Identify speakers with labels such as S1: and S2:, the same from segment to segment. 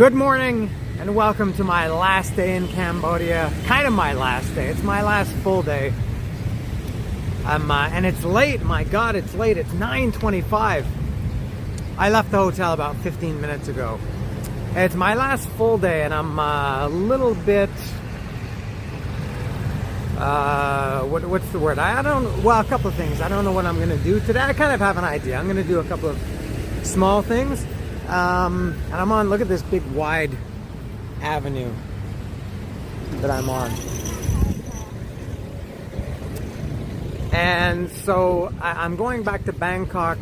S1: Good morning and welcome to my last day in Cambodia. Kind of my last day. It's my last full day. And it's late. My God, it's late. It's 9:25. I left the hotel about 15 minutes ago. It's my last full day and I'm a little bit... what's the word? Well, a couple of things. I don't know what I'm going to do today. I kind of have an idea. I'm going to do a couple of small things. And I'm on, look at this big wide avenue that I'm on. And so I'm going back to Bangkok.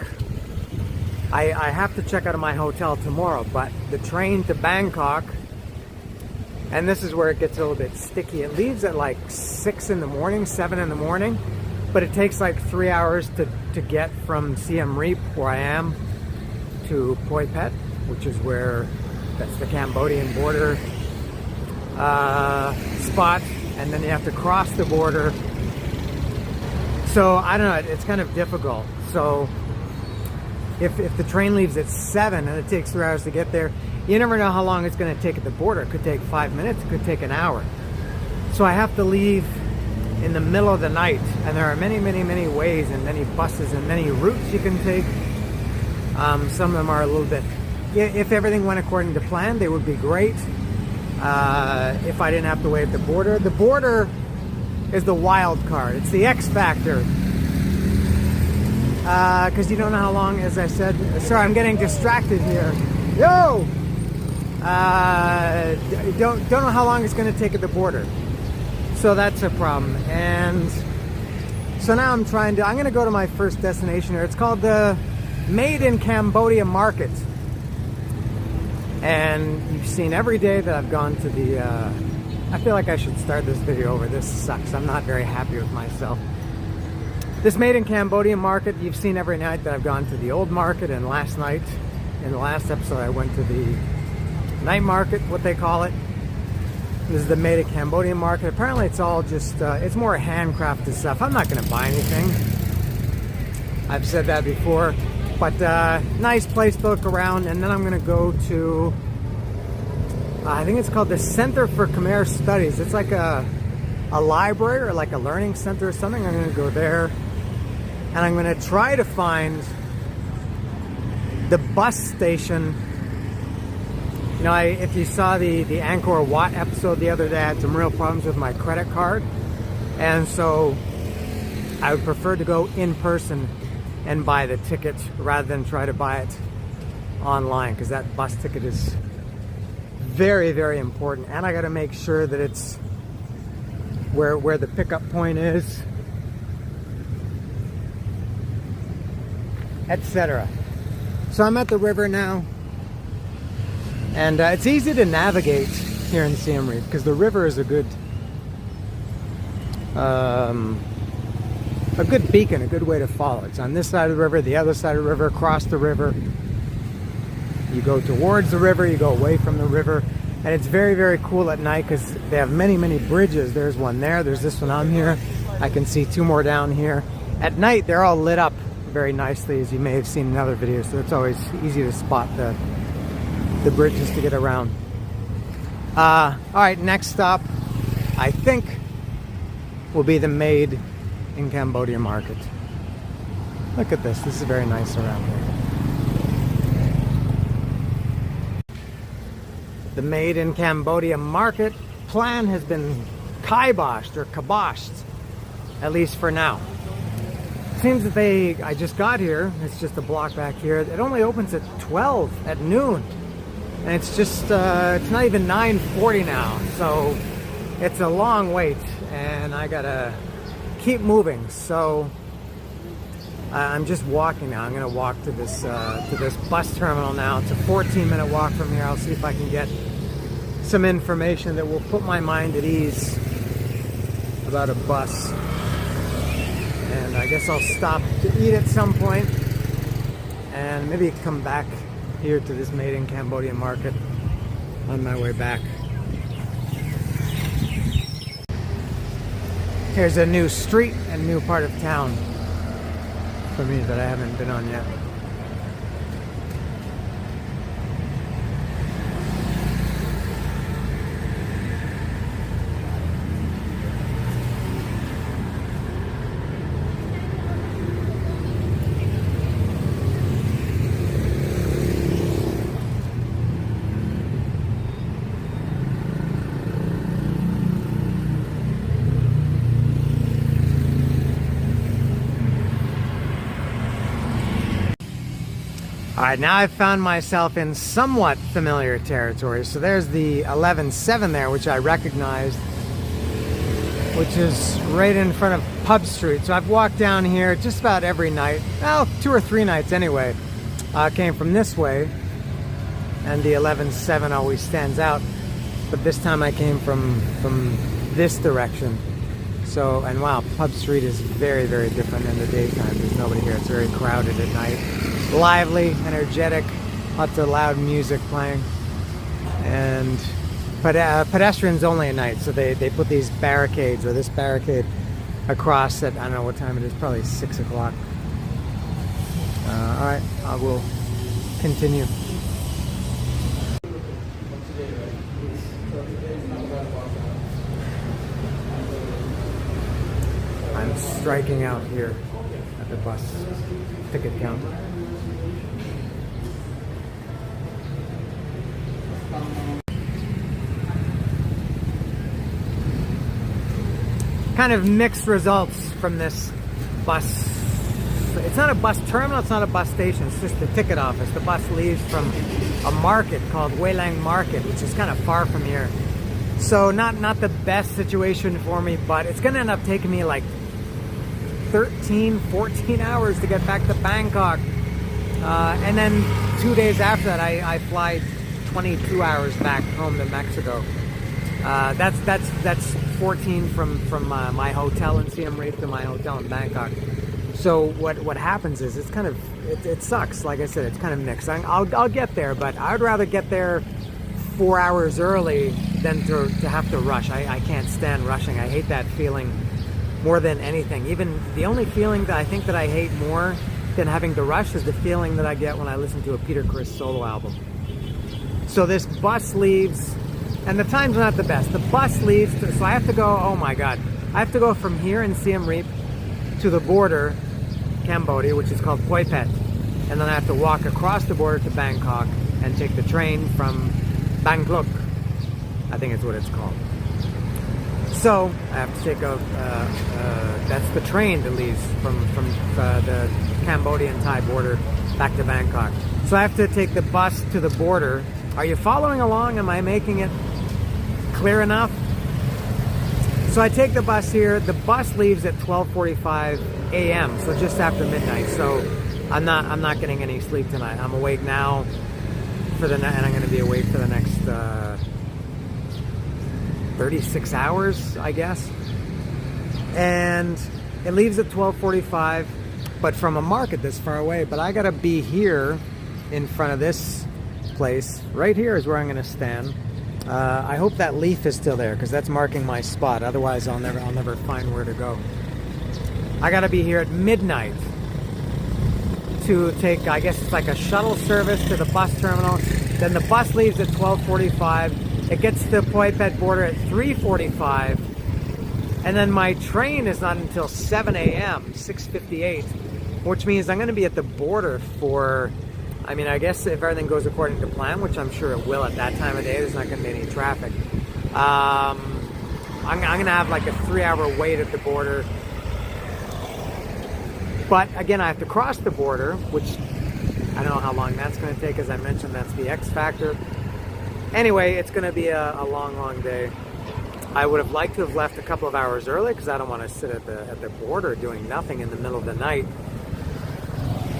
S1: I have to check out of my hotel tomorrow, but the train to Bangkok, and this is where it gets a little bit sticky. It leaves at like 6 in the morning, 7 in the morning, but it takes like 3 hours to get from Siem Reap, where I am, to Poi Phet, which is where, that's the Cambodian border spot, and then you have to cross the border. So I don't know, it's kind of difficult. So if the train leaves at 7 and it takes 3 hours to get there, you never know how long it's going to take at the border. It could take 5 minutes, it could take an hour. So I have to leave in the middle of the night, and there are many ways and many buses and many routes you can take. Some of them are a little bit, if everything went according to plan, they would be great. If I didn't have to wait at the border. The border is the wild card. It's the X factor. Because you don't know how long, as I said. Sorry, I'm getting distracted here. Yo! Don't know how long it's going to take at the border. So that's a problem. And so now I'm going to go to my first destination here. It's called the Made in Cambodia Market. And you've seen every day that I've gone to the, I feel like I should start this video over. This sucks. I'm not very happy with myself. This Made in Cambodia Market, you've seen every night that I've gone to the old market, and last night, in the last episode, I went to the night market, what they call it. This is the Made in Cambodia Market. Apparently it's all just, it's more handcrafted stuff. I'm not going to buy anything. I've said that before. But nice place to look around, and then I'm going to go to, I think it's called the Center for Khmer Studies. It's like a library or like a learning center or something. I'm going to go there, and I'm going to try to find the bus station. You know, if you saw the Angkor Wat episode the other day, I had some real problems with my credit card, and so I would prefer to go in person and buy the ticket rather than try to buy it online, because that bus ticket is very important, and I got to make sure that it's where the pickup point is, etc. So I'm at the river now, and it's easy to navigate here in Siem Reap because the river is a good beacon, a good way to follow. It's on this side of the river, the other side of the river, across the river. You go towards the river, you go away from the river, and it's very cool at night because they have many bridges. There's one there, there's this one on here. I can see 2 more down here. At night, they're all lit up very nicely, as you may have seen in other videos, so it's always easy to spot the bridges to get around. Alright, next stop, I think, will be the Made in Cambodia Market. Look at this. This is very nice around here. The Made in Cambodia Market plan has been kiboshed or kaboshed, at least for now. It seems that I just got here, it's just a block back here, it only opens at 12 at noon, and it's just it's not even 9:40 now, so it's a long wait, and I gotta keep moving. So I'm just walking now. I'm going to walk to this bus terminal now. It's a 14-minute walk from here. I'll see if I can get some information that will put my mind at ease about a bus. And I guess I'll stop to eat at some point and maybe come back here to this Made in Cambodia Market on my way back. Here's a new street and new part of town for me that I haven't been on yet. All right, now I've found myself in somewhat familiar territory. So there's the 11-7 there, which I recognized, which is right in front of Pub Street. So I've walked down here just about every night. Well, 2 or 3 nights anyway. Came from this way, and the 11-7 always stands out. But this time I came from this direction. So, and wow, Pub Street is very, very different in the daytime. There's nobody here. It's very crowded at night. Lively, energetic, lots of loud music playing. And pedestrians only at night. So they put these barricades, or this barricade, across at, I don't know what time it is, probably 6 o'clock. All right, I will continue. I'm striking out here at the bus ticket counter. Kind of mixed results from this bus. It's not a bus terminal, it's not a bus station, it's just the ticket office. The bus leaves from a market called Wailang Market, which is kind of far from here. So not the best situation for me, but it's gonna end up taking me like 13, 14 hours to get back to Bangkok. And then 2 days after that, I fly 22 hours back home to Mexico. That's 14 from my hotel in Siem Reap to my hotel in Bangkok. So what happens is it's kind of it sucks. Like I said, it's kind of mixed. I'll get there, but I'd rather get there 4 hours early than to have to rush. I can't stand rushing. I hate that feeling more than anything. Even the only feeling that I think that I hate more than having to rush is the feeling that I get when I listen to a Peter Criss solo album. So this bus leaves, and the time's not the best. The bus leaves, so I have to go, oh my God, I have to go from here in Siem Reap to the border, Cambodia, which is called Phoi Phet. And then I have to walk across the border to Bangkok and take the train from Bangkok, I think it's what it's called. So I have to take that's the train that leaves from the Cambodian-Thai border back to Bangkok. So I have to take the bus to the border. Are you following along? Am I making it clear enough? So I take the bus here. The bus leaves at 12:45 a.m. So just after midnight. So I'm not getting any sleep tonight. I'm awake now and I'm going to be awake for the next 36 hours, I guess. And it leaves at 12:45, but from a market this far away. But I gotta be here in front of this place. Right here is where I'm gonna stand. I hope that leaf is still there, because that's marking my spot. Otherwise, I'll never find where to go. I gotta be here at midnight to take, I guess it's like a shuttle service to the bus terminal. Then the bus leaves at 12:45. It gets to the Phoi Phet border at 3:45. And then my train is not until 7 a.m., 6:58, which means I'm going to be at the border for, I mean, I guess if everything goes according to plan, which I'm sure it will at that time of day, there's not going to be any traffic. I'm going to have like a 3-hour wait at the border. But again, I have to cross the border, which I don't know how long that's going to take. As I mentioned, that's the X factor. Anyway, it's going to be a long, long day. I would have liked to have left a couple of hours early, because I don't want to sit at the border doing nothing in the middle of the night.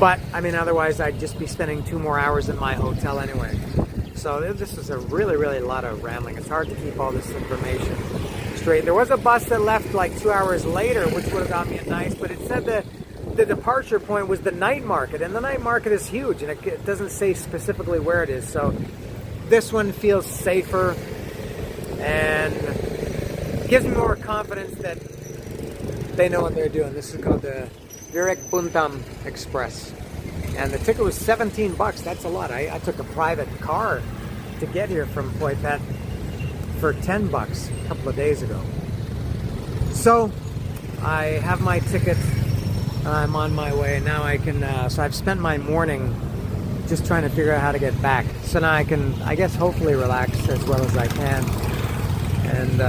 S1: But, I mean, otherwise I'd just be spending 2 more hours in my hotel anyway. So this is a really, really lot of rambling. It's hard to keep all this information straight. There was a bus that left like 2 hours later, which would have got me a nice, but it said that the departure point was the night market, and the night market is huge, and it doesn't say specifically where it is. So this one feels safer and gives me more confidence that they know what they're doing. This is called the Virek Buntam Express, and the ticket was 17 bucks. That's a lot. I took a private car to get here from Phoi Phet for 10 bucks a couple of days ago. So I have my ticket. I'm on my way. Now I can, so I've spent my morning just trying to figure out how to get back. So now I can, I guess, hopefully relax as well as I can. And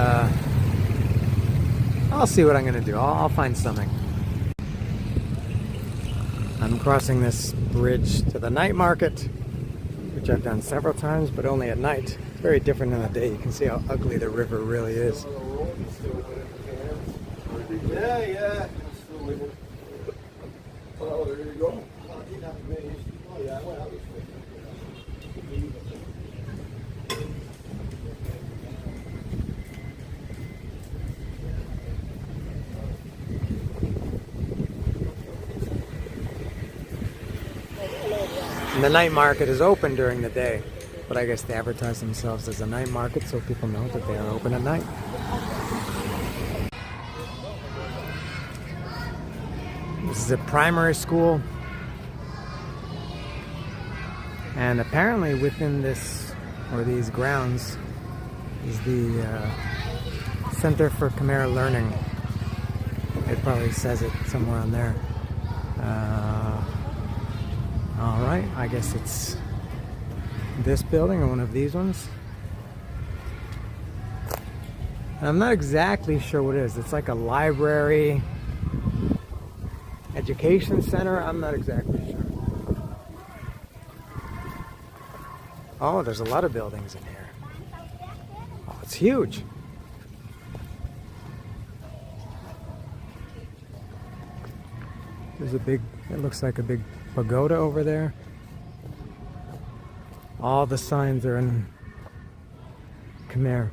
S1: I'll see what I'm going to do. I'll find something. I'm crossing this bridge to the night market, which I've done several times, but only at night. It's very different in the day. You can see how ugly the river really is.
S2: Yeah. Oh, there you go.
S1: And the night market is open during the day, but I guess they advertise themselves as a night market so people know that they are open at night. This is a primary school, and apparently within this, or these grounds, is the Center for Khmer Learning. It probably says it somewhere on there. Alright, I guess it's this building or one of these ones. And I'm not exactly sure what it is. It's like a library, education center. I'm not exactly sure. Oh, there's a lot of buildings in here. Oh, it's huge. There's a big, it looks like a big pagoda over there. All the signs are in Khmer.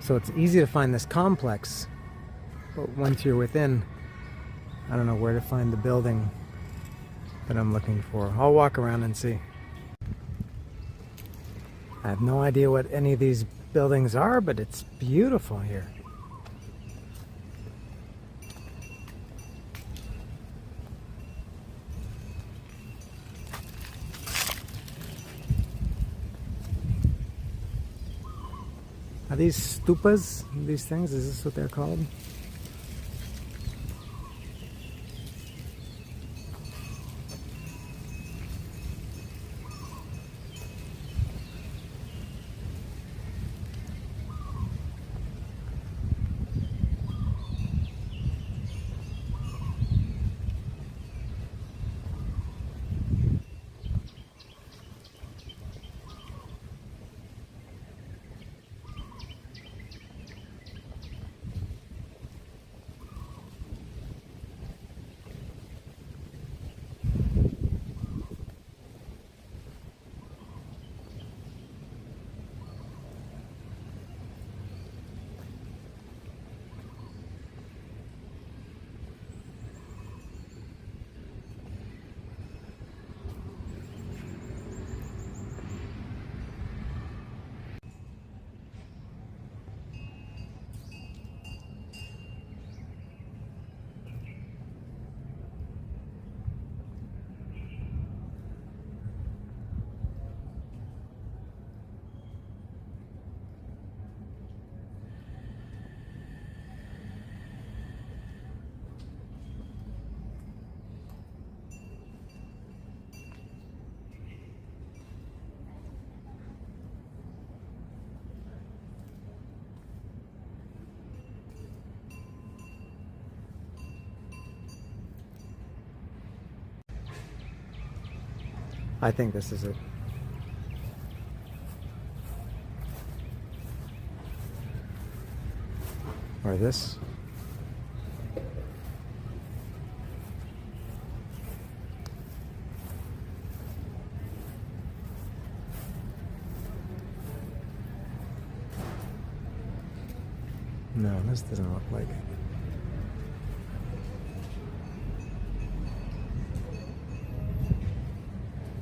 S1: So it's easy to find this complex, but once you're within, I don't know where to find the building that I'm looking for. I'll walk around and see. I have no idea what any of these buildings are, but it's beautiful here. Are these stupas, these things? Is this what they're called? I think this is it. Or this. No, this doesn't look like it.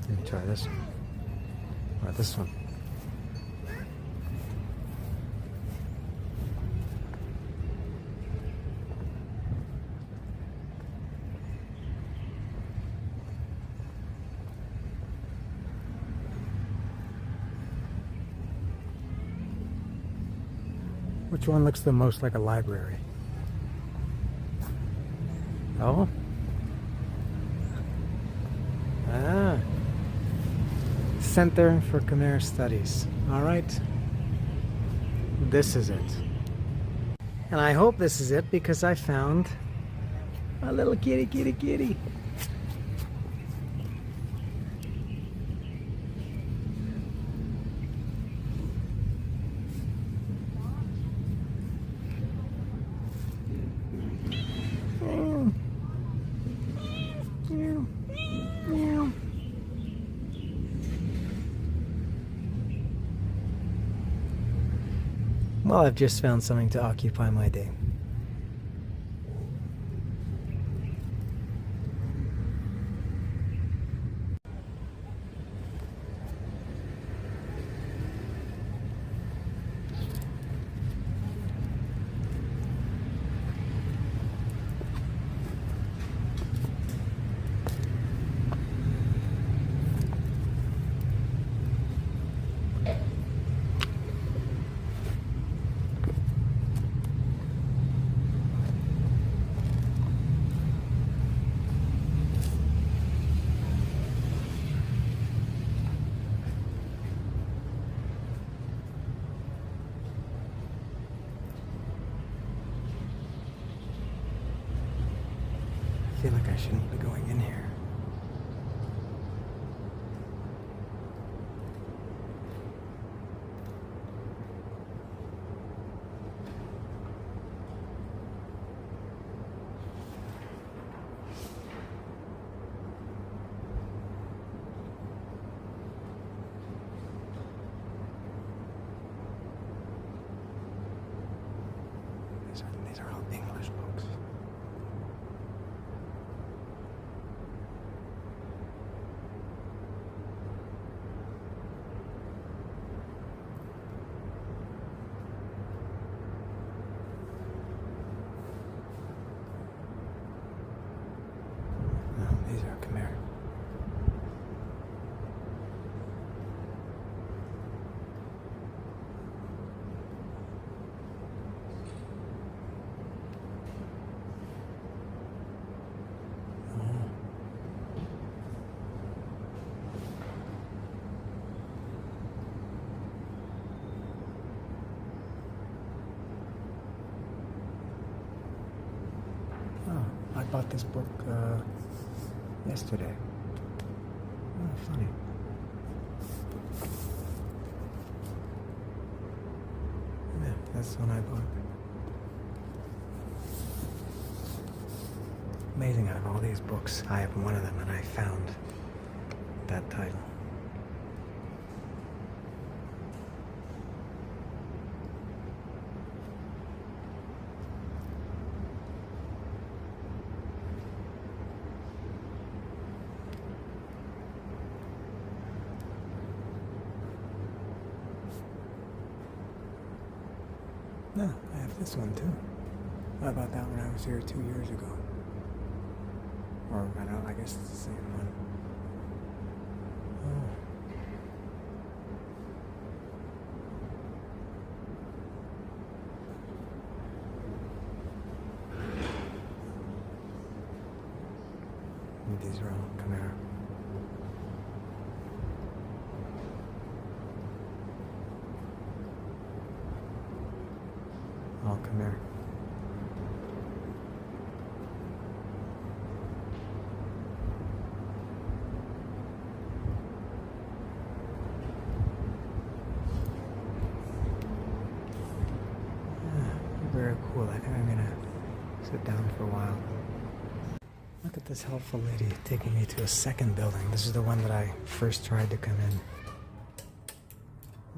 S1: Let me try this one. Or this one. Which one looks the most like a library? Oh? Ah. Center for Khmer Studies. All right. This is it. And I hope this is it because I found a little kitty, kitty, kitty. Meow. Meow. Meow. Well, I've just found something to occupy my day. I feel like I shouldn't be going in here. These are all English books. These are Khmer. Oh, I bought this book yesterday. Oh, funny. Yeah, that's the one I bought. Amazing, out of all these books, I have one of them and I found that title. No, I have this one too. I bought that when I was here 2 years ago. Or, I guess it's the same one. Oh. And these are all Khmer. All Khmer. Very cool. I think I'm gonna sit down for a while. Look at this helpful lady taking me to a second building. This is the one that I first tried to come in.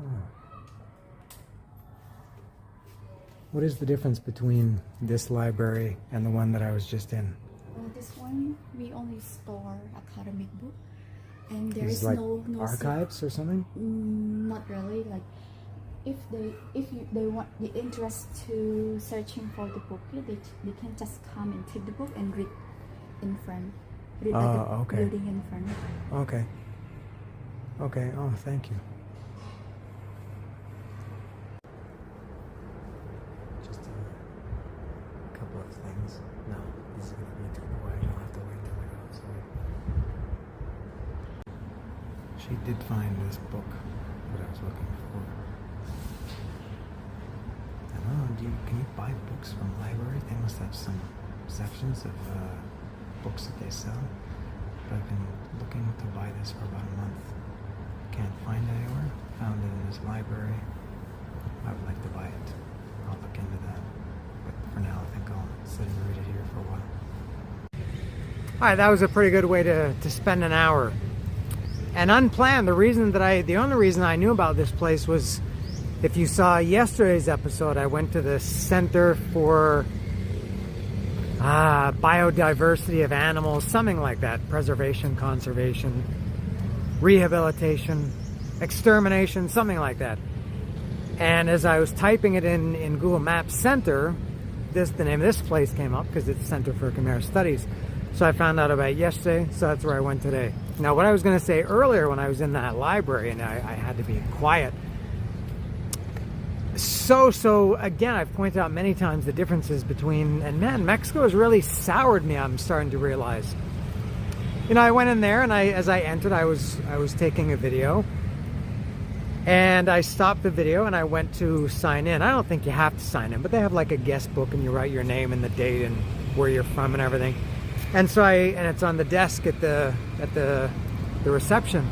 S1: Oh. What is the difference between this library and the one that I was just in?
S3: This one we only store academic book, and there is
S1: like
S3: no
S1: archives or something.
S3: Not really. Like if they want the interest to searching for the book, they can just come and take the book and read in front. Read at the
S1: Okay.
S3: building in front.
S1: Okay. Okay. Oh, thank you. Just a couple of things. No, this is gonna be too quiet. I'll have to wait till I go outside. She did find this book that I was looking for. I don't know. Can you buy books? books from library. They must have some sections of books that they sell. But I've been looking to buy this for about a month. Can't find it anywhere. Found it in this library. I would like to buy it. I'll look into that. But for now, I think I'll sit and read it here for a while. Alright, that was a pretty good way to spend an hour. And unplanned, the only reason I knew about this place was, if you saw yesterday's episode, I went to the Center for Biodiversity of Animals, something like that. Preservation, conservation, rehabilitation, extermination, something like that. And as I was typing it in Google Maps Center, the name of this place came up because it's Center for Khmer Studies. So I found out about it yesterday, so that's where I went today. Now, what I was going to say earlier when I was in that library, and I had to be quiet. So again, I've pointed out many times the differences between, and man, Mexico has really soured me, I'm starting to realize. You know, I went in there, and as I entered, I was taking a video. And I stopped the video and I went to sign in. I don't think you have to sign in, but they have like a guest book and you write your name and the date and where you're from and everything. And so and it's on the desk at the reception.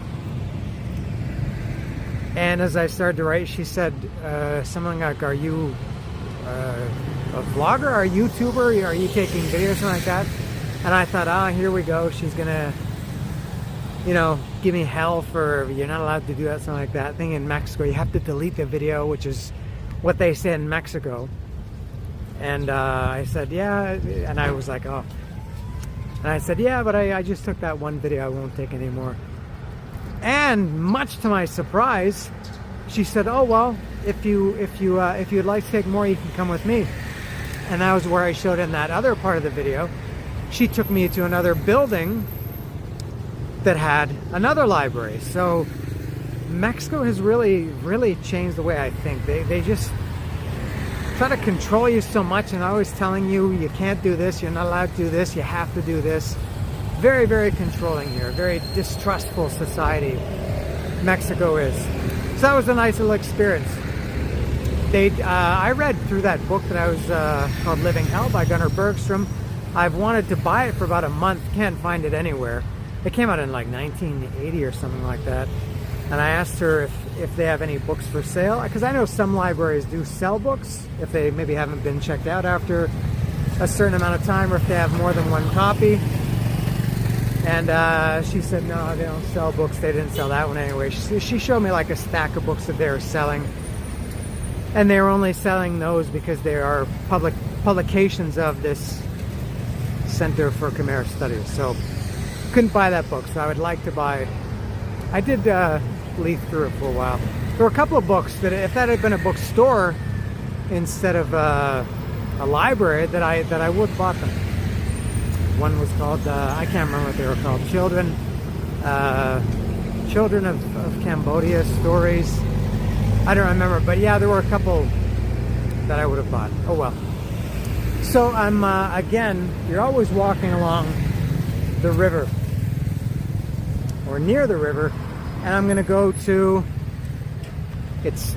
S1: And as I started to write, she said something like, "Are you a vlogger? Are you a YouTuber? Are you taking videos?" Something like that. And I thought, here we go. She's gonna, give me hell for you're not allowed to do that, something like that. Thing in Mexico, you have to delete the video, which is what they say in Mexico. And I said, yeah, and I was like, oh. And I said, yeah, but I just took that one video. I won't take any more. And much to my surprise, she said, oh, well, if you'd like to take more, you can come with me. And that was where I showed in that other part of the video. She took me to another building that had another library. So Mexico has really, really changed the way I think. They just try to control you so much and always telling you, you can't do this, you're not allowed to do this, you have to do this. Very, very controlling here. Very distrustful society Mexico is. So that was a nice little experience. I read through that book that I was called Living Hell by Gunnar Bergstrom. I've wanted to buy it for about a month, can't find it anywhere. It came out in like 1980 or something like that. And I asked her if they have any books for sale, because I know some libraries do sell books if they maybe haven't been checked out after a certain amount of time, or if they have more than one copy. And she said, no, they don't sell books. They didn't sell that one anyway. She showed me like a stack of books that they were selling. And they were only selling those because they are publications of this Center for Khmer Studies. So couldn't buy that book, so I would like to buy. I did leaf through it for a while. There were a couple of books that, if that had been a bookstore instead of a library, that I would have bought them. One was called I can't remember what they were called. Children of Cambodia stories. I don't remember, but yeah, there were a couple that I would have bought. Oh well. So I'm again. You're always walking along the river, or near the river, and I'm gonna go to, it's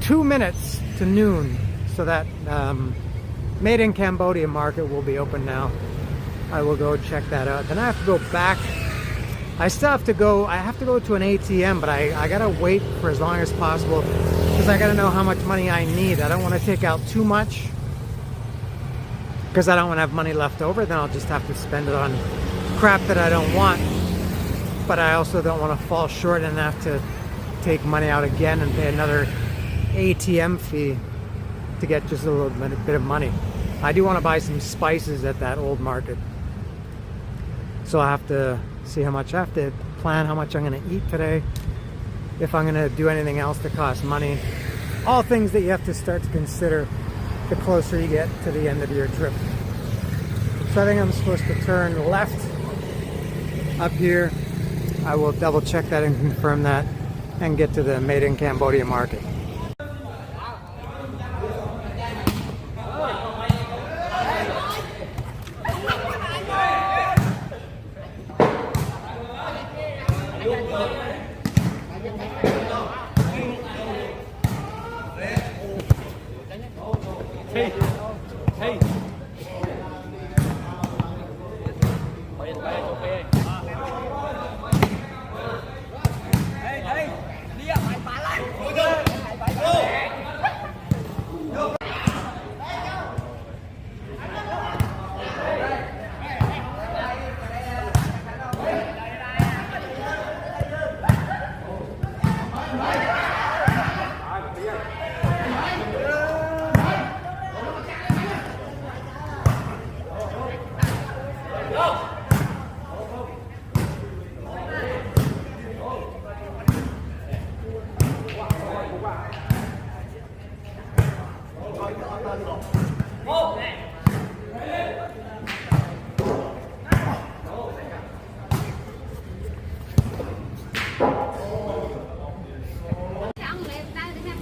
S1: 2 minutes to noon, so that Made in Cambodia market will be open now. I will go check that out. Then I have to go back. I still have to go, I have to go to an ATM, but I gotta wait for as long as possible because I gotta know how much money I need. I don't want to take out too much because I don't want to have money left over. Then I'll just have to spend it on crap that I don't want. But I also don't want to fall short and have to take money out again and pay another ATM fee to get just a little bit of money. I do want to buy some spices at that old market. So I have to see how much, I have to plan how much I'm going to eat today, if I'm going to do anything else that costs money. All things that you have to start to consider the closer you get to the end of your trip. So I think I'm supposed to turn left up here. I will double check that and confirm that and get to the Made in Cambodia market.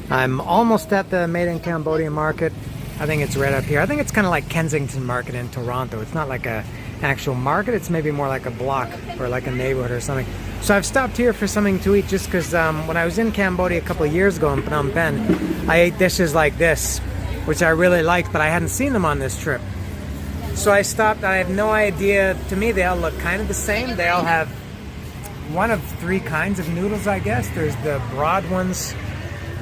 S1: I'm almost at the Made in Cambodia market. I think it's right up here. I think it's kind of like Kensington Market in Toronto. It's not like a actual market. It's maybe more like a block or like a neighborhood or something. So I've stopped here for something to eat just because when I was in Cambodia a couple of years ago in Phnom Penh, I ate dishes like this, which I really liked, but I hadn't seen them on this trip. So I stopped. I have no idea. To me, they all look kind of the same. They all have one of three kinds of noodles, I guess. There's the broad ones,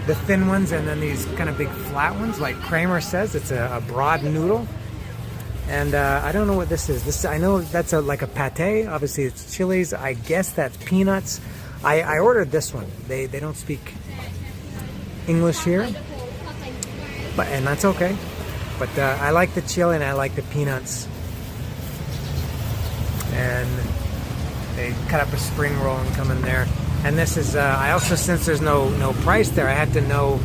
S1: the thin ones, and then these kind of big flat ones. Like Kramer says, it's a broad noodle. And I don't know what this is. This, I know that's like a pate. Obviously it's chilies. I guess that's peanuts. I ordered this one. They don't speak English here, and that's okay. But I like the chili and I like the peanuts. And they cut up a spring roll and come in there. And this is, I also, since there's no price there, I had to know,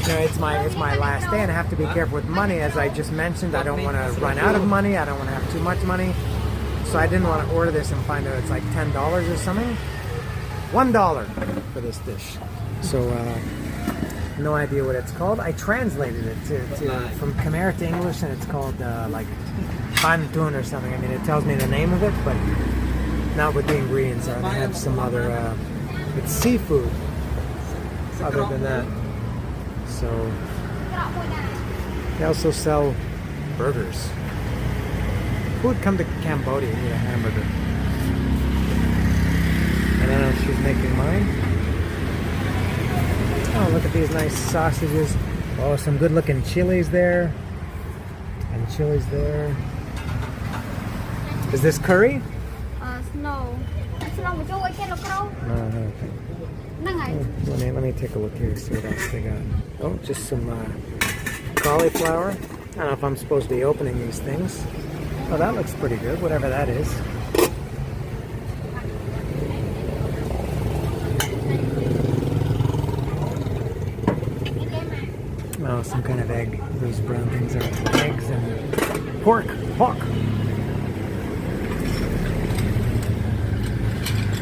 S1: you know, it's my last day and I have to be careful with money. As I just mentioned, I don't want to run out of money. I don't want to have too much money. So I didn't want to order this and find out it's like $10 or something. $1 for this dish. So, no idea what it's called. I translated it from Khmer to English, and it's called like Bantun or something. I mean, it tells me the name of it, but not what the ingredients are. They have some other, it's seafood other than that. So, they also sell burgers. Who would come to Cambodia and eat a hamburger? I don't know if she's making mine. Oh, look at these nice sausages. Oh, some good looking chilies there. And chilies there. Is this curry?
S3: No.
S1: No, okay. Let me take a look here, see what else they got. Oh, just some cauliflower. I don't know if I'm supposed to be opening these things. Oh, that looks pretty good, whatever that is. Oh, some kind of egg. Those brown things are eggs and pork.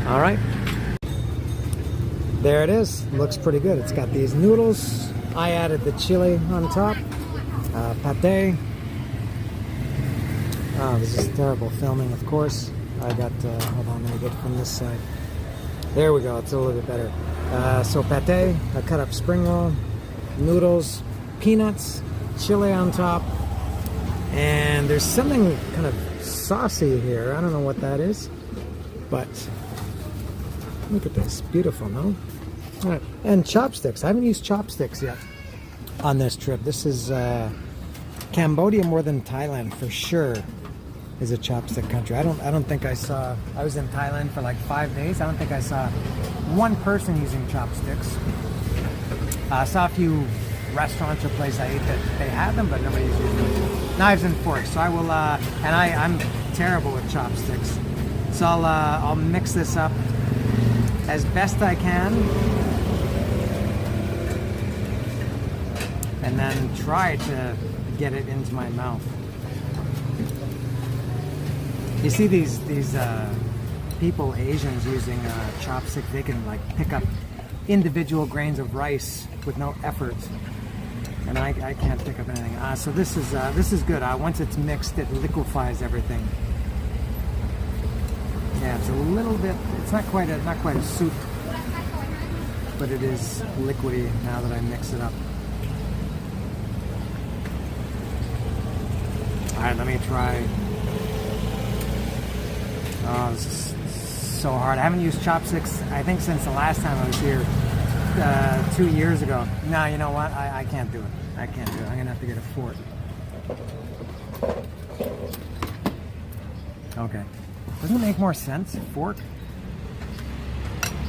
S1: All right. There it is. Looks pretty good. It's got these noodles. I added the chili on top. Pate. Oh, this is terrible filming, of course. I got, hold on, let me get it from this side. There we go. It's a little bit better. So pate, a cut up spring roll, noodles, peanuts, chili on top, and there's something kind of saucy here. I don't know what that is, but look at this. Beautiful, no? All right. And chopsticks. I haven't used chopsticks yet on this trip. This is Cambodia more than Thailand for sure is a chopstick country. I don't think I saw, I was in Thailand for like 5 days. I don't think I saw one person using chopsticks. I saw a few restaurants or places I ate that they had them, but nobody's using them. Knives and forks. So I will, and I'm terrible with chopsticks. So I'll mix this up as best I can, and then try to get it into my mouth. You see these people, Asians, using chopsticks. They can like pick up individual grains of rice with no effort, and I can't pick up anything. So this is good. Once it's mixed, it liquefies everything. Yeah, it's a little bit. It's not quite a soup, but it is liquidy now that I mix it up. Alright, let me try. Oh, this is so hard. I haven't used chopsticks, I think, since the last time I was here 2 years ago. No, you know what? I can't do it. I can't do it. I'm gonna have to get a fork. Okay. Doesn't it make more sense? Fork?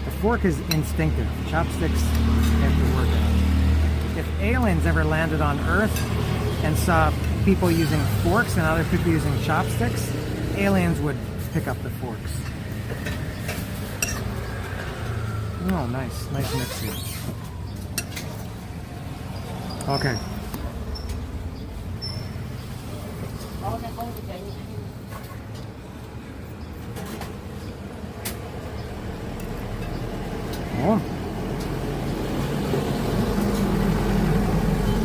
S1: The fork is instinctive. Chopsticks have to work out. If aliens ever landed on Earth and saw people using forks and other people using chopsticks, aliens would pick up the forks. Oh, nice. Nice mix here. Okay. Oh.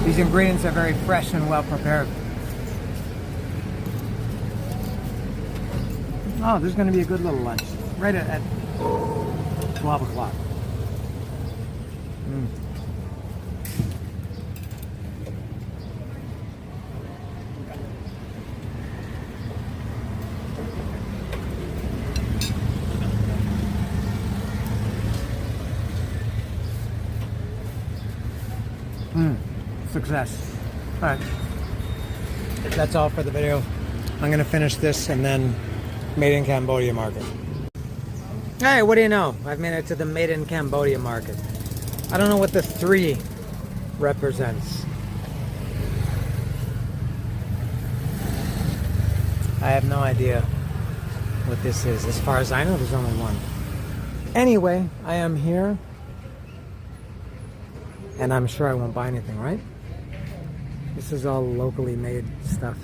S1: These ingredients are very fresh and well prepared. Oh, this is going to be a good little lunch. Right at 12 o'clock. Success. All right. That's all for the video. I'm going to finish this and then Made in Cambodia market. Hey, what do you know? I've made it to the Made in Cambodia market. I don't know what the 3 represents. I have no idea what this is. As far as I know, there's only one. Anyway, I am here. And I'm sure I won't buy anything, right? This is all locally made stuff.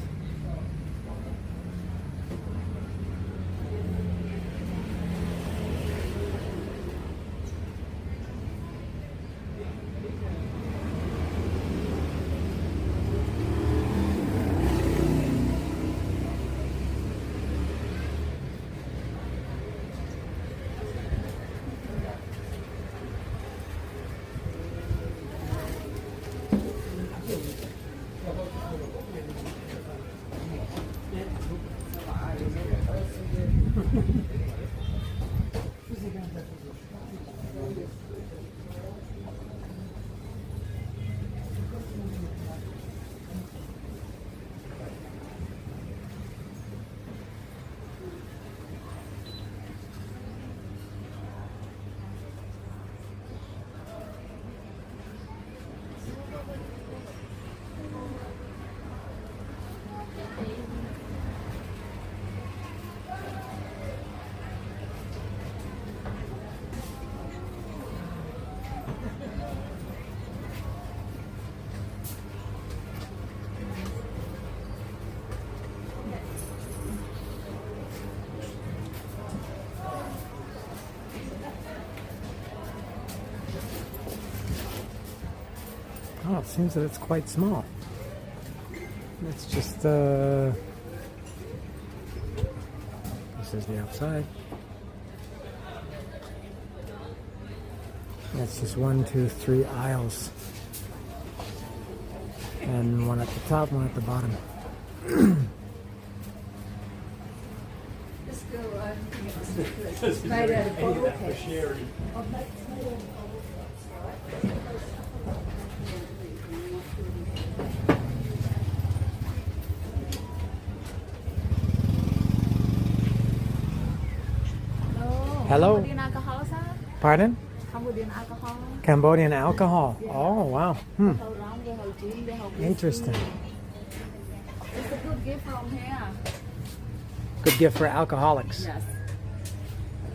S1: Oh, it seems that it's quite small. It's just, this is the outside. It's just 1, 2, 3 aisles. And one at the top, one at the bottom. Hello?
S3: Cambodian alcohol, sir?
S1: Pardon?
S3: Cambodian alcohol.
S1: Cambodian alcohol.
S3: Yeah.
S1: Oh, wow. Interesting.
S3: It's a good gift from here.
S1: Good gift for alcoholics.
S3: Yes.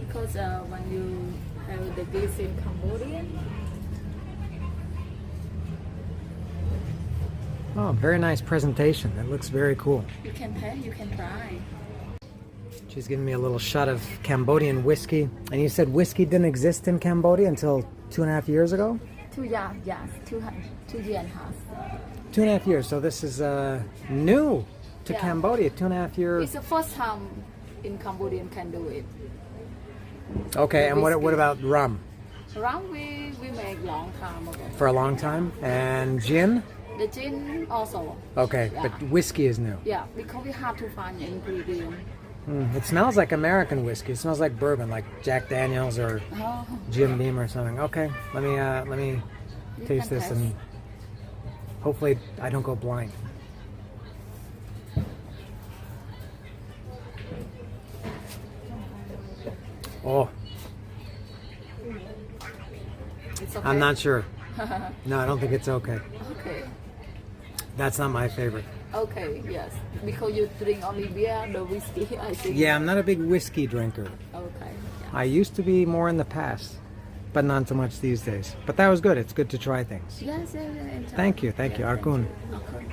S3: Because when you have the gift in Cambodian.
S1: Oh, very nice presentation. That looks very cool.
S3: You can taste, you can try.
S1: She's giving me a little shot of Cambodian whiskey. And you said whiskey didn't exist in Cambodia until 2.5 years ago?
S3: 2 years, yes. 2 years and a half.
S1: 2.5 years. So this is new to Cambodia. 2.5 years.
S3: It's the first time in Cambodian can do it.
S1: Okay, and what about rum?
S3: Rum we make long time ago.
S1: For a long time. And gin?
S4: The gin also.
S1: Okay,
S4: Yeah.
S1: but whiskey is new.
S4: Yeah, because we have to find the ingredient.
S1: It smells like American whiskey. It smells like bourbon, like Jack Daniels or
S4: Oh,
S1: Jim Beam or something. Okay, let me
S4: you
S1: taste
S4: can
S1: this
S4: taste.
S1: and hopefully I don't go blind. Oh,
S4: It's okay.
S1: I'm not sure. No, I don't think it's okay.
S4: Okay.
S1: That's not my favorite.
S4: Okay, yes. Because you drink only beer, the whiskey, I think.
S1: Yeah, I'm not a big whiskey drinker.
S4: Okay. Yeah.
S1: I used to be more in the past, but not so much these days. But that was good. It's good to try things.
S4: Yes, enjoy.
S1: Thank you, Arkun.
S4: Okay.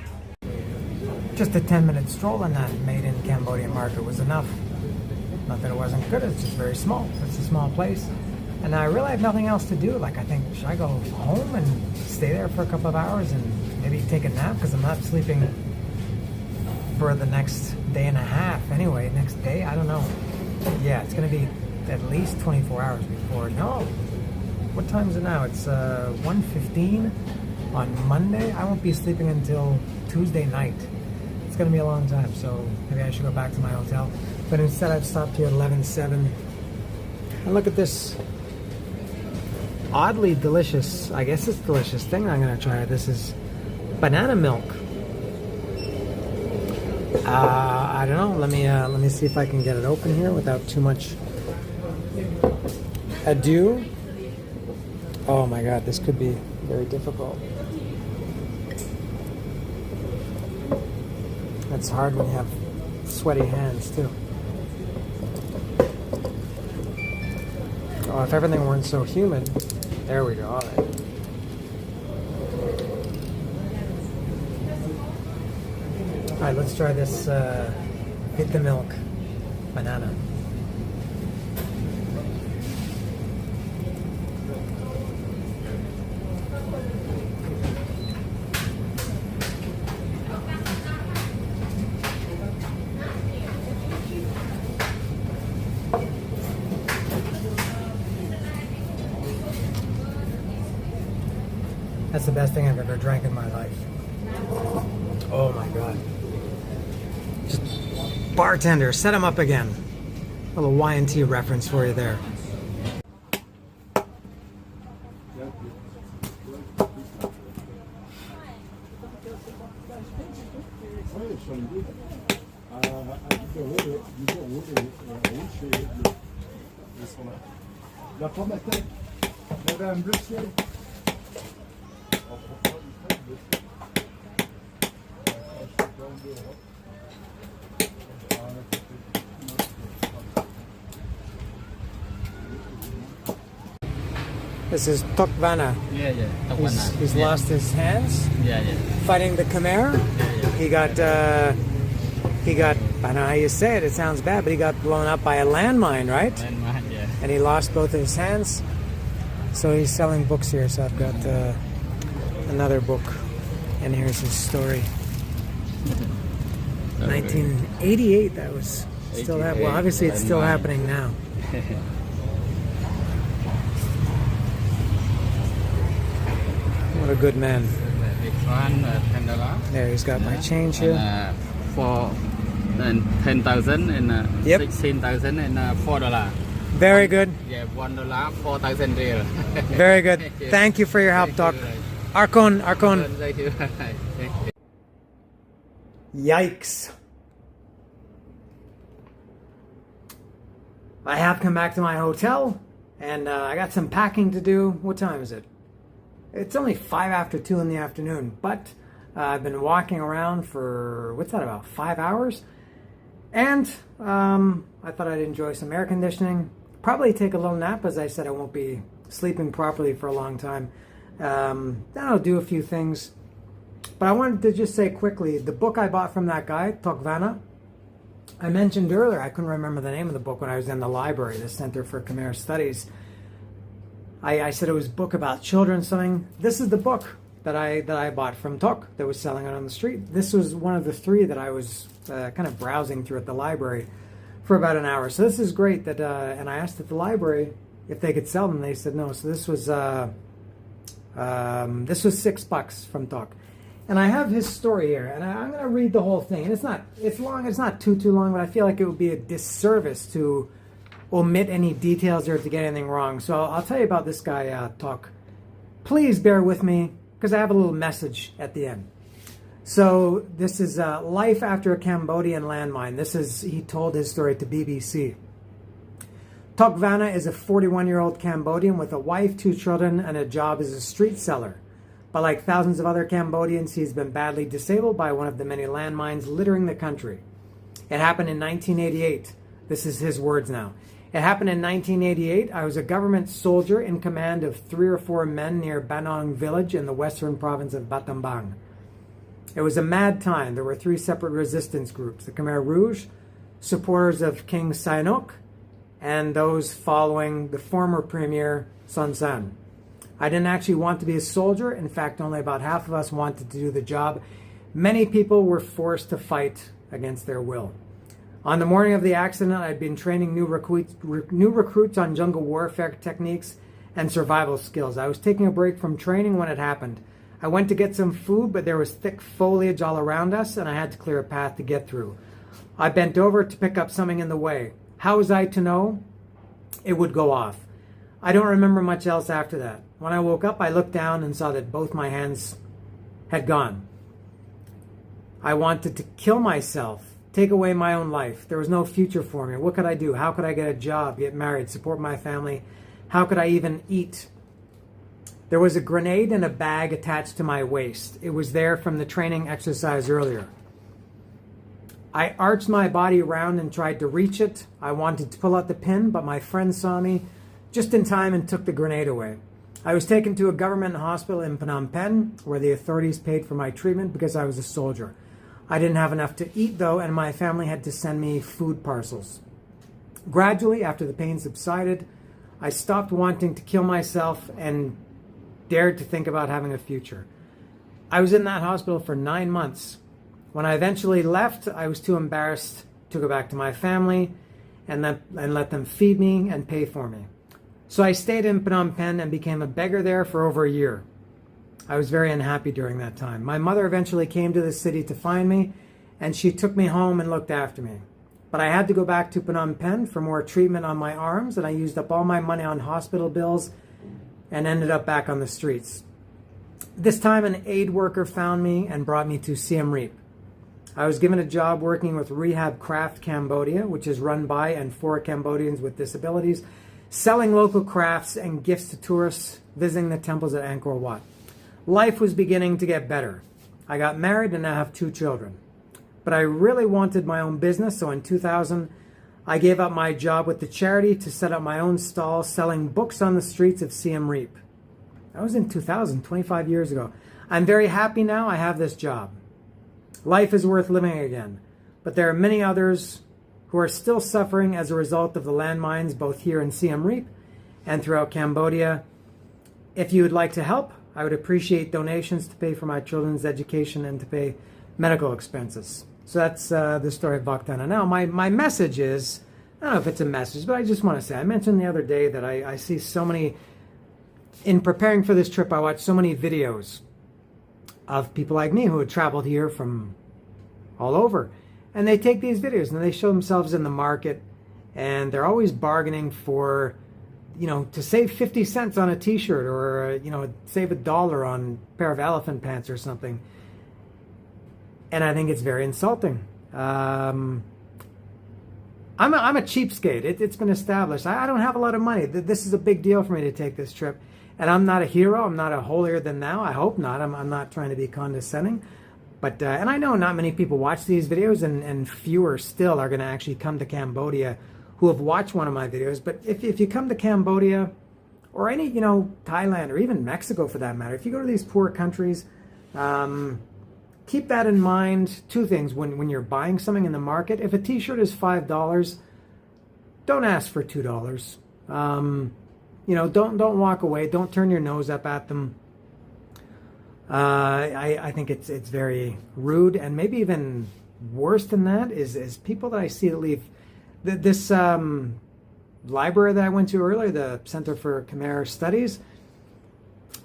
S1: Just a 10-minute stroll in that made in Cambodia market was enough. Not that it wasn't good, it's just very small. It's a small place. And I really have nothing else to do. Like, I think, should I go home and stay there for a couple of hours and maybe take a nap? Because I'm not sleeping for the next day and a half anyway. Next day, I don't know. Yeah, it's going to be at least 24 hours before. No. What time is it now? It's 1:15 on Monday. I won't be sleeping until Tuesday night. It's going to be a long time, so maybe I should go back to my hotel. But instead, I've stopped here at 11:07. And look at this oddly delicious, I guess it's delicious thing I'm going to try. This is banana milk. I don't know. Let me see if I can get it open here without too much ado. Oh my God, this could be very difficult. It's hard when you have sweaty hands too. Oh, if everything weren't so humid. There we go. All right. All right, let's try this hit the milk banana. That's the best thing I've ever drank in my life. Oh my God. Just bartender, set him up again. A little Y&T reference for you there.
S2: La pomme à tête, Madame Bleu Ciel.
S1: This is Tok Vana.
S5: Yeah, Tok
S1: He's
S5: Vana.
S1: lost his hands
S5: Yeah.
S1: fighting the Khmer.
S5: Yeah.
S1: He got, I don't know how you say it, it sounds bad, but he got blown up by a landmine, right?
S5: Landmark, yeah.
S1: And he lost both of his hands. So he's selling books here. So I've got another book, and here's his story. 1988. That was still happening. Well, obviously it's still happening now. What a good man.
S5: Big one, $10.
S1: There, he's got my change here.
S5: And, for and 10,000 and
S1: Yep.
S5: 16,000 and $4.
S1: Very good.
S5: Yeah, $1, 4,000 real.
S1: Very good. Thank you for your help, Doc. Arkon.
S5: Thank you.
S1: Yikes. I have come back to my hotel, and I got some packing to do. What time is it? It's only 5 after 2 in the afternoon, but I've been walking around for, what's that, about 5 hours? And I thought I'd enjoy some air conditioning. Probably take a little nap, as I said, I won't be sleeping properly for a long time. Then I'll do a few things. But I wanted to just say quickly, the book I bought from that guy, Tok Vana, I mentioned earlier, I couldn't remember the name of the book when I was in the library, the Center for Khmer Studies. I said it was a book about children, something. This is the book that I bought from Tok that was selling it on the street. This was one of the 3 that I was kind of browsing through at the library for about an hour. So this is great that, and I asked at the library if they could sell them. They said no. So this was $6 from Tok. And I have his story here, and I'm going to read the whole thing. And it's long, it's not too long, but I feel like it would be a disservice to omit any details or to get anything wrong. So I'll tell you about this guy, Tok. Please bear with me, because I have a little message at the end. So this is life after a Cambodian landmine. He told his story to BBC. Tok Vanna is a 41-year-old Cambodian with a wife, 2 children, and a job as a street seller. But like thousands of other Cambodians, he's been badly disabled by one of the many landmines littering the country. It happened in 1988. This is his words now. It happened in 1988. I was a government soldier in command of 3 or 4 men near Banong village in the western province of Battambang. It was a mad time. There were 3 separate resistance groups, the Khmer Rouge, supporters of King Sihanouk, and those following the former premier Son Sann. I didn't actually want to be a soldier. In fact, only about half of us wanted to do the job. Many people were forced to fight against their will. On the morning of the accident, I'd been training new recruits on jungle warfare techniques and survival skills. I was taking a break from training when it happened. I went to get some food, but there was thick foliage all around us, and I had to clear a path to get through. I bent over to pick up something in the way. How was I to know? It would go off. I don't remember much else after that. When I woke up, I looked down and saw that both my hands had gone. I wanted to kill myself, take away my own life. There was no future for me. What could I do? How could I get a job, get married, support my family? How could I even eat? There was a grenade in a bag attached to my waist. It was there from the training exercise earlier. I arched my body around and tried to reach it. I wanted to pull out the pin, but my friend saw me just in time and took the grenade away. I was taken to a government hospital in Phnom Penh, where the authorities paid for my treatment because I was a soldier. I didn't have enough to eat, though, and my family had to send me food parcels. Gradually, after the pain subsided, I stopped wanting to kill myself and dared to think about having a future. I was in that hospital for 9 months. When I eventually left, I was too embarrassed to go back to my family and let them feed me and pay for me. So I stayed in Phnom Penh and became a beggar there for over a year. I was very unhappy during that time. My mother eventually came to the city to find me, and she took me home and looked after me. But I had to go back to Phnom Penh for more treatment on my arms, and I used up all my money on hospital bills and ended up back on the streets. This time an aid worker found me and brought me to Siem Reap. I was given a job working with Rehab Craft Cambodia, which is run by and for Cambodians with disabilities, selling local crafts and gifts to tourists visiting the temples at Angkor Wat. Life was beginning to get better. I got married and now have 2 children. But I really wanted my own business, so in 2000, I gave up my job with the charity to set up my own stall selling books on the streets of Siem Reap. That was in 2000, 25 years ago. I'm very happy now I have this job. Life is worth living again, but there are many others who are still suffering as a result of the landmines both here in Siem Reap and throughout Cambodia. If you would like to help, I would appreciate donations to pay for my children's education and to pay medical expenses. So that's the story of Vakhtana. Now, my message is, I don't know if it's a message, but I just want to say, I mentioned the other day that I see so many, in preparing for this trip, I watched so many videos of people like me who had traveled here from all over. And they take these videos and they show themselves in the market, and they're always bargaining for, to save 50 cents on a t-shirt, or, save $1 on a pair of elephant pants or something. And I think it's very insulting. I'm a cheapskate. It's been established. I don't have a lot of money. This is a big deal for me to take this trip. And I'm not a hero. I'm not a holier than thou. I hope not. I'm not trying to be condescending. But and I know not many people watch these videos, and fewer still are going to actually come to Cambodia who have watched one of my videos. But if you come to Cambodia, or any, Thailand, or even Mexico for that matter, if you go to these poor countries, keep that in mind. 2 things when you're buying something in the market. If a t-shirt is $5, don't ask for $2. Don't walk away. Don't turn your nose up at them. I think it's very rude, and maybe even worse than that is people that I see that leave this library that I went to earlier, the Center for Khmer Studies.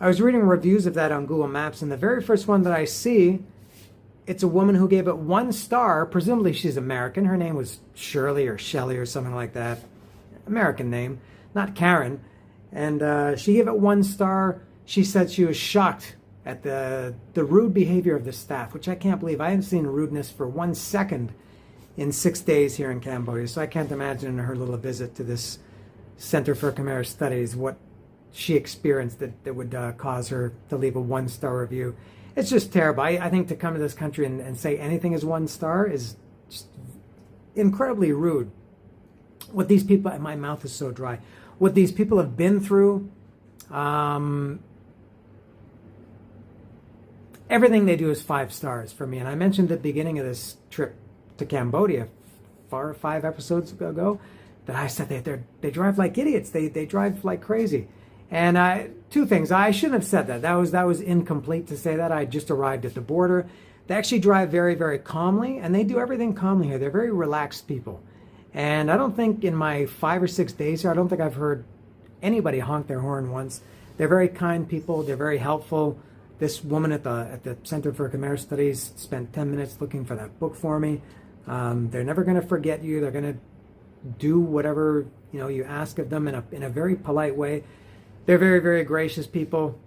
S1: I was reading reviews of that on Google Maps, and the very first one that I see, it's a woman who gave it 1 star. Presumably she's American. Her name was Shirley or Shelley or something like that. American name, not Karen. And she gave it 1 star. She said she was shocked at the rude behavior of the staff, which I can't believe. I haven't seen rudeness for 1 second in 6 days here in Cambodia. So I can't imagine in her little visit to this Center for Khmer Studies what she experienced that would cause her to leave a 1-star review. It's just terrible. I think to come to this country and say anything is 1 star is just incredibly rude. What these people, and my mouth is so dry, what these people have been through, everything they do is 5 stars for me. And I mentioned at the beginning of this trip to Cambodia 4 or 5 episodes ago that I said they drive like idiots. They drive like crazy. And 2 things. I shouldn't have said that. That was incomplete to say that. I just arrived at the border. They actually drive very, very calmly, and they do everything calmly here. They're very relaxed people. And I don't think in my 5 or 6 days here, I don't think I've heard anybody honk their horn once. They're very kind people. They're very helpful. This woman at the Center for Khmer Studies spent 10 minutes looking for that book for me. They're never going to forget you. They're going to do whatever you ask of them in a very polite way. They're very, very gracious people.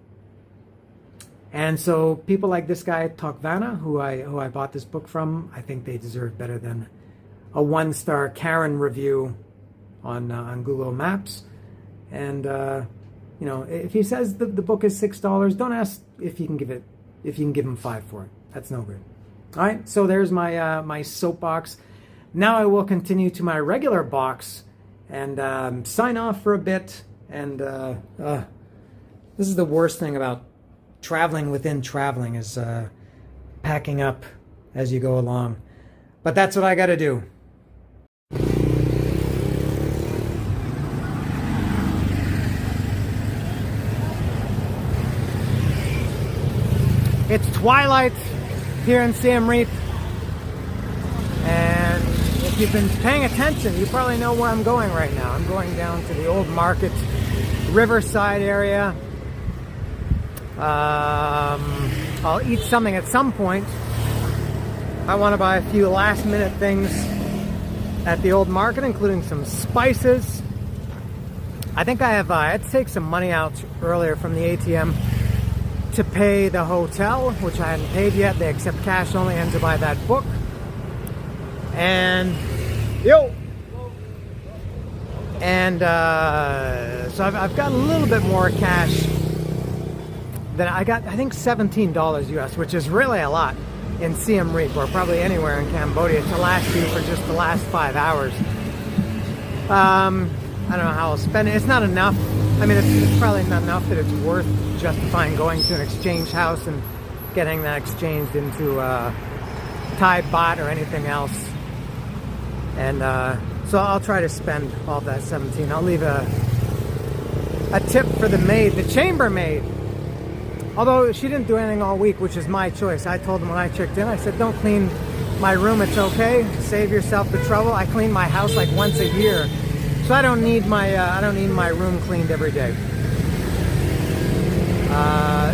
S1: And so people like this guy, Tokvana, who I bought this book from, I think they deserve better than a 1-star Karen review on Google Maps. And if he says the book is $6, don't ask if you can give him 5 for it. That's no good. All right, so there's my soapbox. Now I will continue to my regular box and sign off for a bit. And this is the worst thing about traveling within traveling is packing up as you go along. But that's what I got to do. It's twilight here in Siem Reap, and if you've been paying attention, you probably know where I'm going right now. I'm going down to the old market, Riverside area. I'll eat something at some point. I want to buy a few last-minute things at the old market, including some spices. I think I had to take some money out earlier from the ATM to pay the hotel, which I hadn't paid yet. They accept cash only, and to buy that book. And so I've got a little bit more cash than I got. I think $17 US, which is really a lot in Siem Reap, or probably anywhere in Cambodia, to last you for just the last 5 hours. I don't know how I'll spend it. It's not enough. I mean, it's probably not enough that it's worth justifying going to an exchange house and getting that exchanged into Thai baht or anything else. And so I'll try to spend all that 17. I'll leave a tip for the maid, the chambermaid. Although she didn't do anything all week, which is my choice. I told them when I checked in, I said, don't clean my room, it's okay. Save yourself the trouble. I clean my house like once a year. So I don't need my room cleaned every day.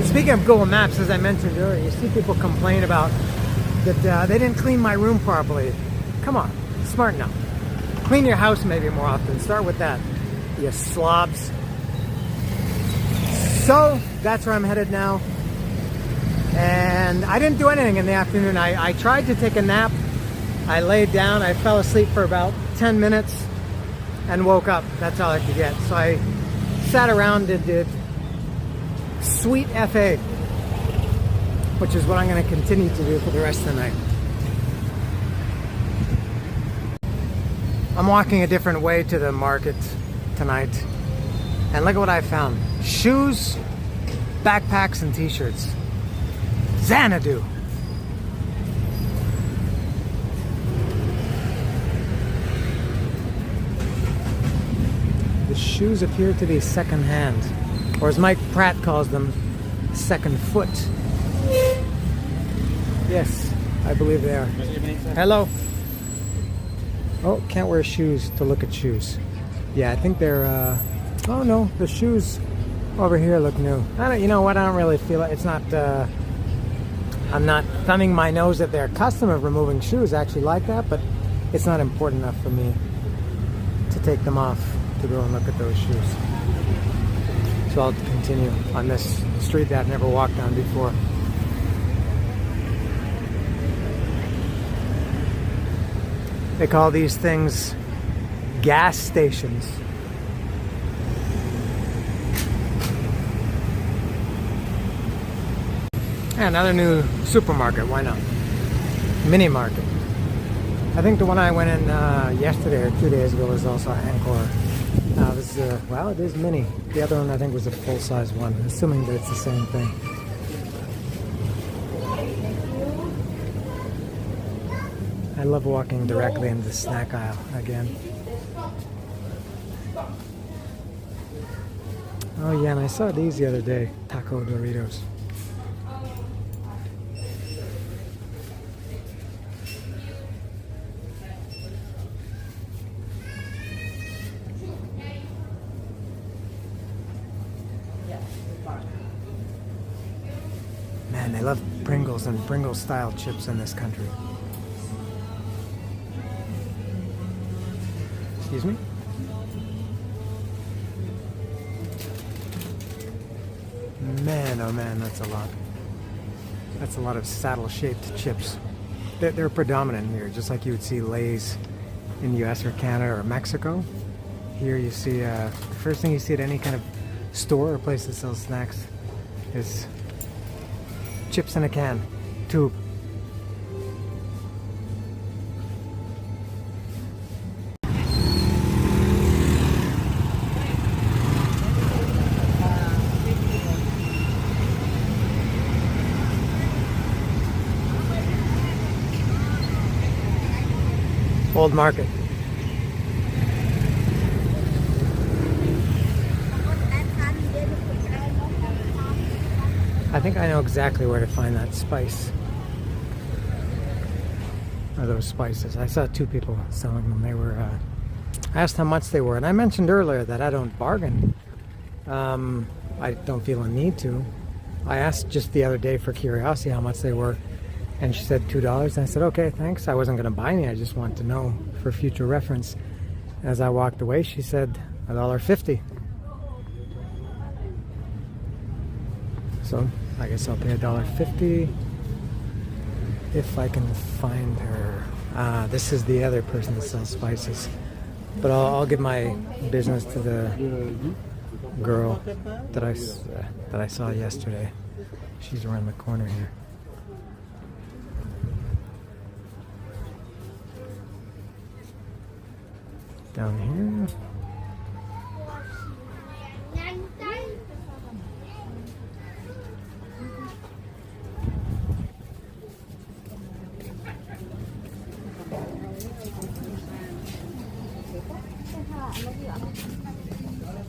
S1: Speaking of Google Maps, as I mentioned earlier, you see people complain about that they didn't clean my room properly. Come on, smart enough. Clean your house maybe more often. Start with that, you slobs. So that's where I'm headed now. And I didn't do anything in the afternoon. I tried to take a nap. I laid down. I fell asleep for about 10 minutes and woke up. That's all I could get. So I sat around and did sweet FA, which is what I'm going to continue to do for the rest of the night. I'm walking a different way to the market tonight. And look at what I found. Shoes, backpacks, and t-shirts. Xanadu. The shoes appear to be second-hand, or as Mike Pratt calls them, second foot. Yes, I believe they are. Hello. Oh, can't wear shoes to look at shoes. Yeah, I think they're, oh no, the shoes over here look new. I don't, you know what? I don't really feel it. It's not. I'm not thumbing my nose at their custom of removing shoes. I actually like that, but it's not important enough for me to take them off to go and look at those shoes. So I'll continue on this street that I've never walked on before. They call these things gas stations. Yeah, another new supermarket, why not? Mini market. I think the one I went in yesterday or 2 days ago was also Angkor. Well, it is mini. The other one I think was a full-size one, assuming that it's the same thing. I love walking directly into the snack aisle again. Oh yeah, and I saw these the other day, taco Doritos. Man, they love Pringles and Pringles style chips in this country. Excuse me? Man, oh man, that's a lot. That's a lot of saddle-shaped chips. They're predominant here, just like you would see Lay's in the US or Canada or Mexico. Here you see, the first thing you see at any kind of store or place that sells snacks is chips in a can, tube. Old market. I think I know exactly where to find that spice. Or those spices. I saw two people selling them. They were, I asked how much they were, and I mentioned earlier that I don't bargain. I don't feel a need to. I asked just the other day for curiosity how much they were, and she said $2, and I said, okay, thanks. I wasn't going to buy any, I just wanted to know for future reference. As I walked away, she said $1.50. So I guess I'll pay $1.50 if I can find her. This is the other person that sells spices, but I'll give my business to the girl that I saw yesterday. She's around the corner here. Down here.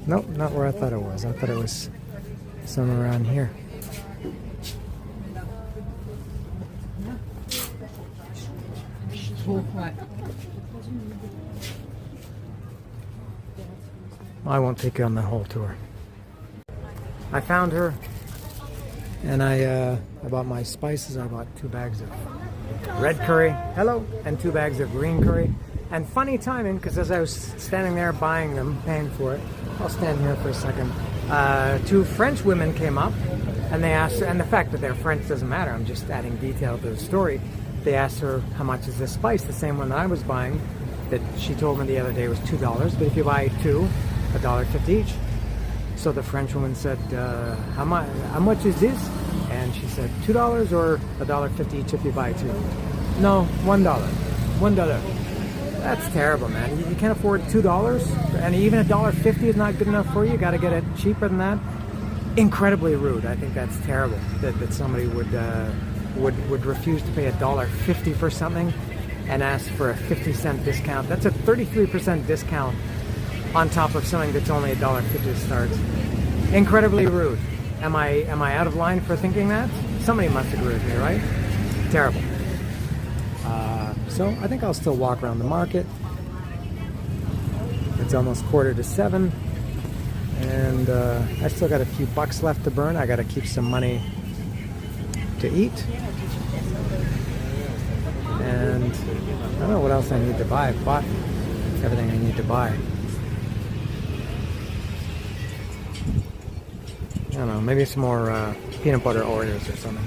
S1: Nope, not where I thought it was. I thought it was somewhere around here. I won't take you on the whole tour. I found her, and I bought my spices. I bought 2 bags of red curry, hello, and 2 bags of green curry. And funny timing, because as I was standing there buying them, paying for it, I'll stand here for a second, 2 French women came up, and they asked her, and the fact that they're French doesn't matter, I'm just adding detail to the story. They asked her, how much is this spice? The same one that I was buying, that she told me the other day was $2, but if you buy 2, $1.50 each. So the French woman said, how much is this? And she said, $2 or $1.50 each if you buy 2. No, $1. $1. That's terrible, man. You can't afford $2, and even $1.50 is not good enough for you. You got to get it cheaper than that. Incredibly rude. I think that's terrible that somebody would refuse to pay $1.50 for something and ask for a 50-cent discount. That's a 33% discount on top of something that's only $1.50 to start. Incredibly rude. Am I out of line for thinking that? Somebody must agree with me, right? Terrible. So I think I'll still walk around the market. It's almost 6:45. And I still got a few bucks left to burn. I got to keep some money to eat. And I don't know what else I need to buy. I've bought everything I need to buy. I don't know, maybe some more peanut butter Oreos or something.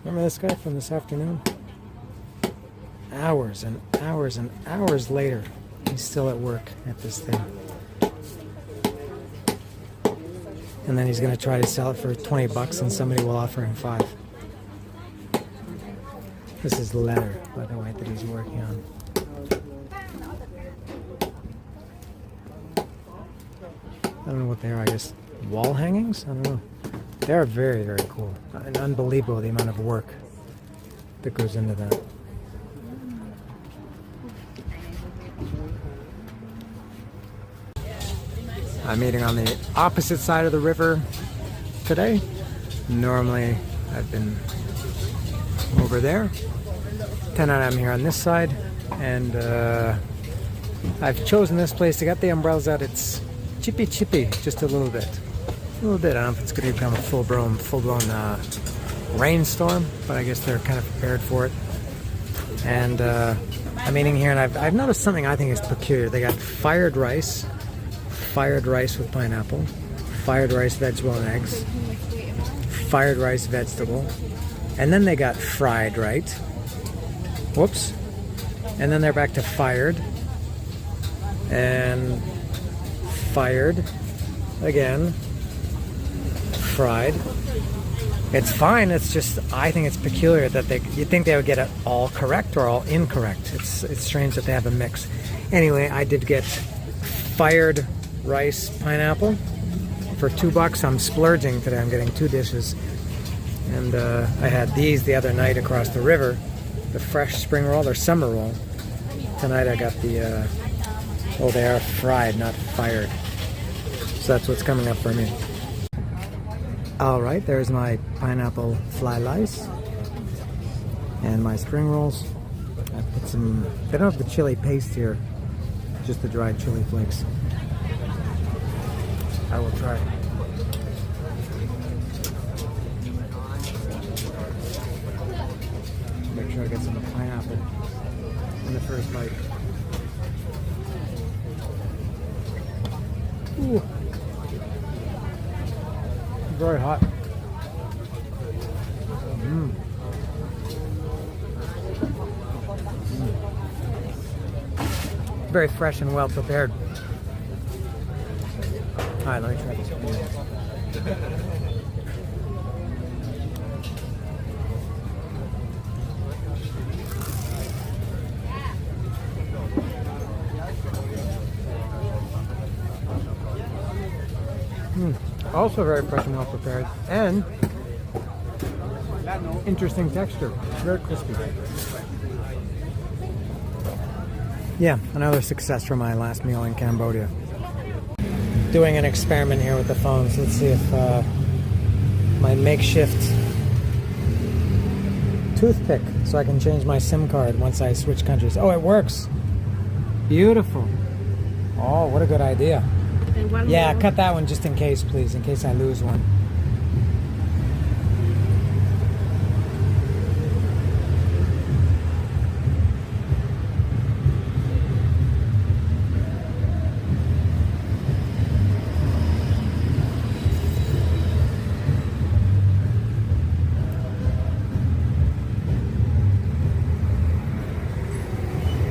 S1: Remember this guy from this afternoon? Hours and hours and hours later, he's still at work at this thing. And then he's going to try to sell it for 20 bucks and somebody will offer him 5. This is leather, by the way, that he's working on. I don't know what they are, I guess wall hangings? I don't know. They're very, very cool. And unbelievable the amount of work that goes into that. I'm eating on the opposite side of the river today. Normally I've been over there. Tonight I'm here on this side, and I've chosen this place to get the umbrellas out. It's chippy just a little bit. I don't know if it's going to become a full-blown rainstorm, but I guess they're kind of prepared for it. And I'm eating here, and I've noticed something I think is peculiar. They got fired rice with pineapple, fired rice, vegetable, and eggs, fired rice, vegetable, and then they got fried, right? Whoops. And then they're back to fired, and fired again, fried. It's fine, it's just, I think it's peculiar that you'd think they would get it all correct or all incorrect. It's strange that they have a mix. Anyway, I did get fired rice pineapple for $2. I'm splurging today. I'm getting 2 dishes. And I had these the other night across the river, the fresh spring roll, or summer roll. Tonight I got the, they are fried, not fired. So that's what's coming up for me. Alright, there's my pineapple fly lice and my spring rolls. I put some, they don't have the chili paste here, just the dried chili flakes. I will try. Make sure I get some pineapple in the first bite. Ooh. Very hot. Very fresh and well prepared. Alright, let me try this. Also very fresh and well prepared, and interesting texture, very crispy. Yeah, another success for my last meal in Cambodia. Doing an experiment here with the phones. Let's see if my makeshift toothpick, so I can change my SIM card once I switch countries. Oh, it works. Beautiful. Oh, what a good idea. Yeah, cut that one just in case, please, in case I lose one.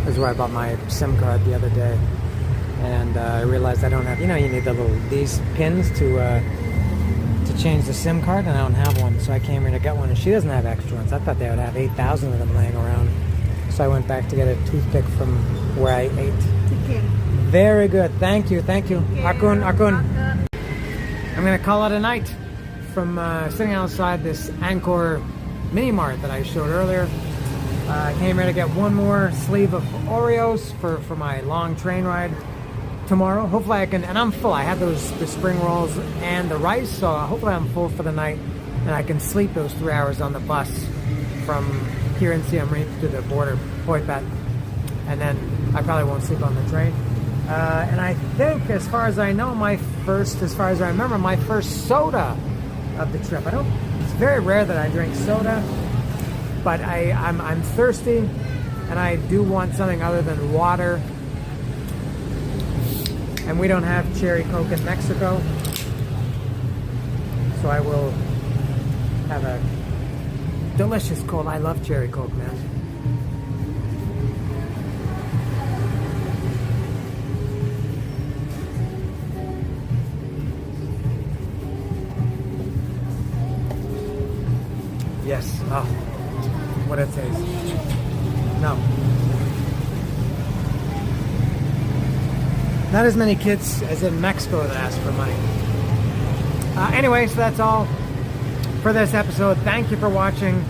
S1: This is where I bought my SIM card the other day. And I realized I don't have, you need these pins to change the SIM card, and I don't have one. So I came here to get one, and she doesn't have extra ones. I thought they would have 8,000 of them laying around. So I went back to get a toothpick from where I ate. Okay. Very good. Thank you. Akun. I'm going to call it a night from sitting outside this Angkor mini mart that I showed earlier. I came here to get one more sleeve of Oreos for my long train ride tomorrow. Hopefully I can, and I'm full. I had the spring rolls and the rice, so hopefully I'm full for the night and I can sleep those 3 hours on the bus from here in Siem Reap to the border, Hoi Pat, and then I probably won't sleep on the train. And I think, as far as I know, as far as I remember, my first soda of the trip. It's very rare that I drink soda, but I'm thirsty, and I do want something other than water. And we don't have cherry Coke in Mexico, so I will have a delicious cold. I love cherry Coke, man. Yes. Oh, what a taste. No. Not as many kids as in Mexico that ask for money. Anyway, so that's all for this episode. Thank you for watching.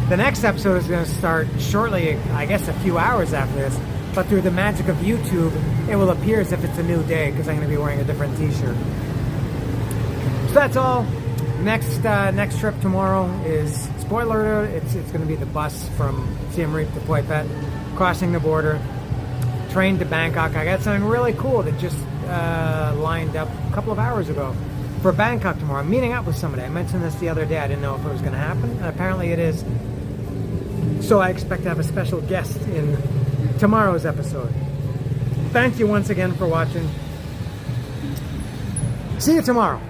S1: The next episode is going to start shortly, I guess a few hours after this. But through the magic of YouTube, it will appear as if it's a new day because I'm going to be wearing a different t-shirt. So that's all. Next trip tomorrow is, spoiler alert, it's going to be the bus from Siem Reap to Phoi Phet, crossing the border, train to Bangkok. I got something really cool that just lined up a couple of hours ago for Bangkok tomorrow. I'm meeting up with somebody. I mentioned this the other day. I didn't know if it was going to happen, and apparently it is. So I expect to have a special guest in tomorrow's episode. Thank you once again for watching. See you tomorrow.